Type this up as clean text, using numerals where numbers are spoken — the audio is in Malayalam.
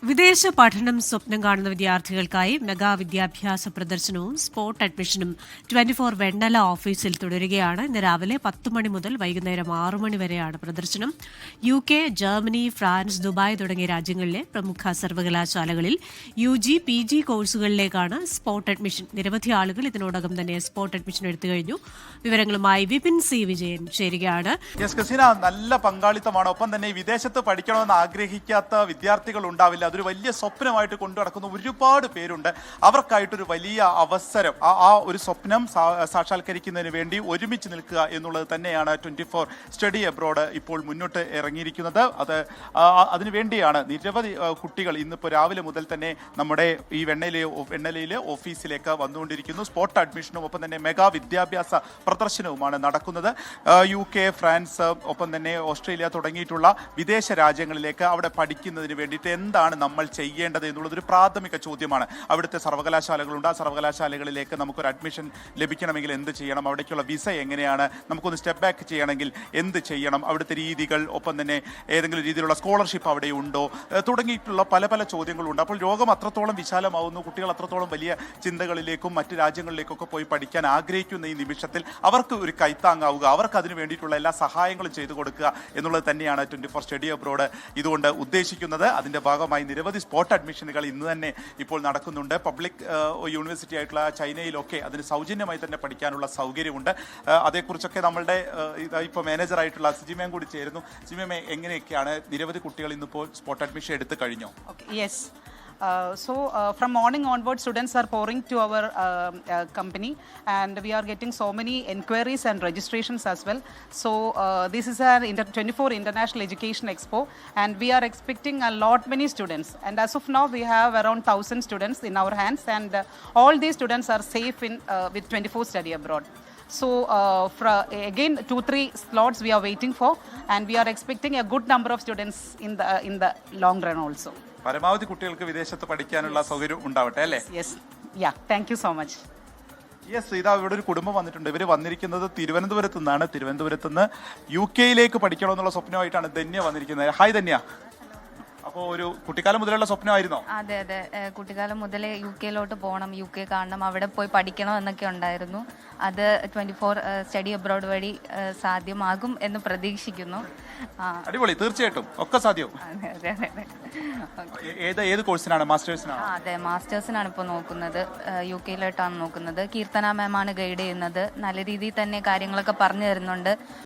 വിദേശ പഠനം സ്വപ്നം കാണുന്ന വിദ്യാർത്ഥികൾക്കായി മെഗാ വിദ്യാഭ്യാസ പ്രദർശനവും സ്പോട്ട് അഡ്മിഷനും 24 വെണ്ണല ഓഫീസിൽ തുടരുകയാണ്. ഇന്ന് രാവിലെ 10 മണി മുതൽ വൈകുന്നേരം 6 മണി വരെയാണ് പ്രദർശനം. UK, ജർമ്മനി, ഫ്രാൻസ്, ദുബായ് തുടങ്ങിയ രാജ്യങ്ങളിലെ പ്രമുഖ സർവകലാശാലകളിൽ UG, PG കോഴ്സുകളിലേക്കാണ് സ്പോട്ട് അഡ്മിഷൻ. നിരവധി ആളുകൾ ഇതിനോടകം തന്നെ സ്പോട്ട് അഡ്മിഷൻ എടുത്തു കഴിഞ്ഞു. വിവരങ്ങളുമായി വിപിൻ സി വിജയൻ ചേരുകയാണ്. നല്ല പങ്കാളിത്തമാണ്. ഒപ്പം തന്നെ വിദേശത്ത് പഠിക്കണമെന്ന് ആഗ്രഹിക്കാത്ത വിദ്യാർത്ഥികൾ ഉണ്ടാവില്ല. അതൊരു വലിയ സ്വപ്നമായിട്ട് കൊണ്ടു നടക്കുന്ന ഒരുപാട് പേരുണ്ട്. അവർക്കായിട്ടൊരു വലിയ അവസരം, ആ ഒരു സ്വപ്നം സാക്ഷാത്കരിക്കുന്നതിന് വേണ്ടി ഒരുമിച്ച് നിൽക്കുക എന്നുള്ളത് തന്നെയാണ് 24 സ്റ്റഡി അബ്രോഡ് ഇപ്പോൾ മുന്നോട്ട് ഇറങ്ങിയിരിക്കുന്നത്. അതിനുവേണ്ടിയാണ് നിരവധി കുട്ടികൾ ഇന്നിപ്പോൾ രാവിലെ മുതൽ തന്നെ നമ്മുടെ ഈ വെണ്ണലയിലെ ഓഫീസിലേക്ക് വന്നുകൊണ്ടിരിക്കുന്നു. സ്പോട്ട് അഡ്മിഷനും ഒപ്പം തന്നെ മെഗാ വിദ്യാഭ്യാസ പ്രദർശനവുമാണ് നടക്കുന്നത്. UK, ഫ്രാൻസ്, ഒപ്പം തന്നെ ഓസ്ട്രേലിയ തുടങ്ങിയിട്ടുള്ള വിദേശ രാജ്യങ്ങളിലേക്ക് അവിടെ പഠിക്കുന്നതിന് വേണ്ടിയിട്ട് എന്താണ് നമ്മൾ ചെയ്യേണ്ടത് എന്നുള്ളതൊരു പ്രാഥമിക ചോദ്യമാണ്. അവിടുത്തെ സർവകലാശാലകളുണ്ട്. ആ സർവകലാശാലകളിലേക്ക് നമുക്കൊരു അഡ്മിഷൻ ലഭിക്കണമെങ്കിൽ എന്ത് ചെയ്യണം, അവിടേക്കുള്ള വിസ എങ്ങനെയാണ്, നമുക്കൊന്ന് സ്റ്റെപ്പ് ബാക്ക് ചെയ്യണമെങ്കിൽ എന്ത് ചെയ്യണം, അവിടുത്തെ രീതികൾ, ഒപ്പം തന്നെ ഏതെങ്കിലും രീതിയിലുള്ള സ്കോളർഷിപ്പ് അവിടെ ഉണ്ടോ തുടങ്ങിയിട്ടുള്ള പല പല ചോദ്യങ്ങളുണ്ട്. അപ്പോൾ ലോകം അത്രത്തോളം വിശാലമാവുന്നു. കുട്ടികൾ അത്രത്തോളം വലിയ ചിന്തകളിലേക്കും മറ്റ് രാജ്യങ്ങളിലേക്കൊക്കെ പോയി പഠിക്കാൻ ആഗ്രഹിക്കുന്ന ഈ നിമിഷത്തിൽ അവർക്ക് ഒരു കൈത്താങ്ങാവുക, അവർക്ക് അതിന് വേണ്ടിയിട്ടുള്ള എല്ലാ സഹായങ്ങളും ചെയ്തു കൊടുക്കുക എന്നുള്ളത് തന്നെയാണ് 24 സ്റ്റഡി അബ്രോഡ് ഇതുകൊണ്ട് ഉദ്ദേശിക്കുന്നത്. അതിന്റെ ഭാഗമായി നിരവധി സ്പോട്ട് അഡ്മിഷനുകൾ ഇന്ന് തന്നെ ഇപ്പോൾ നടക്കുന്നുണ്ട്. പബ്ലിക് യൂണിവേഴ്സിറ്റി ആയിട്ടുള്ള ചൈനയിലൊക്കെ അതിന് സൗജന്യമായി തന്നെ പഠിക്കാനുള്ള സൗകര്യമുണ്ട്. അതേക്കുറിച്ചൊക്കെ നമ്മളുടെ ഇപ്പോൾ മാനേജറായിട്ടുള്ള സിജിമയും കൂടി ചേരുന്നു. സിജിമ, എങ്ങനെയൊക്കെയാണ് നിരവധി കുട്ടികൾ ഇന്നിപ്പോൾ സ്പോട്ട് അഡ്മിഷൻ എടുത്തു കഴിഞ്ഞോ? From morning onward, students are pouring to our company, and we are getting so many inquiries and registrations as well. So this is our 24 International Education Expo, and we are expecting a lot many students. And as of now, we have around 1,000 students in our hands, and all these students are safe in with 24 study abroad. So again, 2-3 slots we are waiting for, and we are expecting a good number of students in the long run also. പരമാവധി കുട്ടികൾക്ക് വിദേശത്ത് പഠിക്കാനുള്ള സൗകര്യം ഉണ്ടാവട്ടെ അല്ലേ? Thank you so much. ഇതാ ഇവിടെ ഒരു കുടുംബം വന്നിട്ടുണ്ട്. ഇവർ വന്നിരിക്കുന്നത് തിരുവനന്തപുരത്ത് നിന്നാണ്. തിരുവനന്തപുരത്ത് നിന്ന് UK പഠിക്കണമെന്നുള്ള സ്വപ്നമായിട്ടാണ് ധന്യ വന്നിരിക്കുന്നത്. ഹായ് ധന്യ. അപ്പോൾ ഒരു കുട്ടിക്കാലം മുതലുള്ള സ്വപ്നമായിരുന്നോ? അതെ, കുട്ടിക്കാലം മുതലേ UK പോകണം, UK കാണണം, അവിടെ പോയി പഠിക്കണം എന്നൊക്കെ ഉണ്ടായിരുന്നു. അത് 24 സ്റ്റഡി അബ്രോഡ് വഴി സാധ്യമാകും എന്ന് പ്രതീക്ഷിക്കുന്നു. അടിപൊളി, തീർച്ചയായിട്ടും ഒക്കെ സാധ്യവും. ഏത് കോഴ്സിനാണ്? മാസ്റ്റേഴ്സിനാണ്? അതെ, മാസ്റ്റേഴ്സിനാണ് ഇപ്പോൾ നോക്കുന്നത്. UK നോക്കുന്നത്. കീർത്തന മാമാണ് ഗൈഡ് ചെയ്യുന്നത്. നല്ല രീതിയിൽ തന്നെ കാര്യങ്ങളൊക്കെ പറഞ്ഞു തരുന്നുണ്ട്.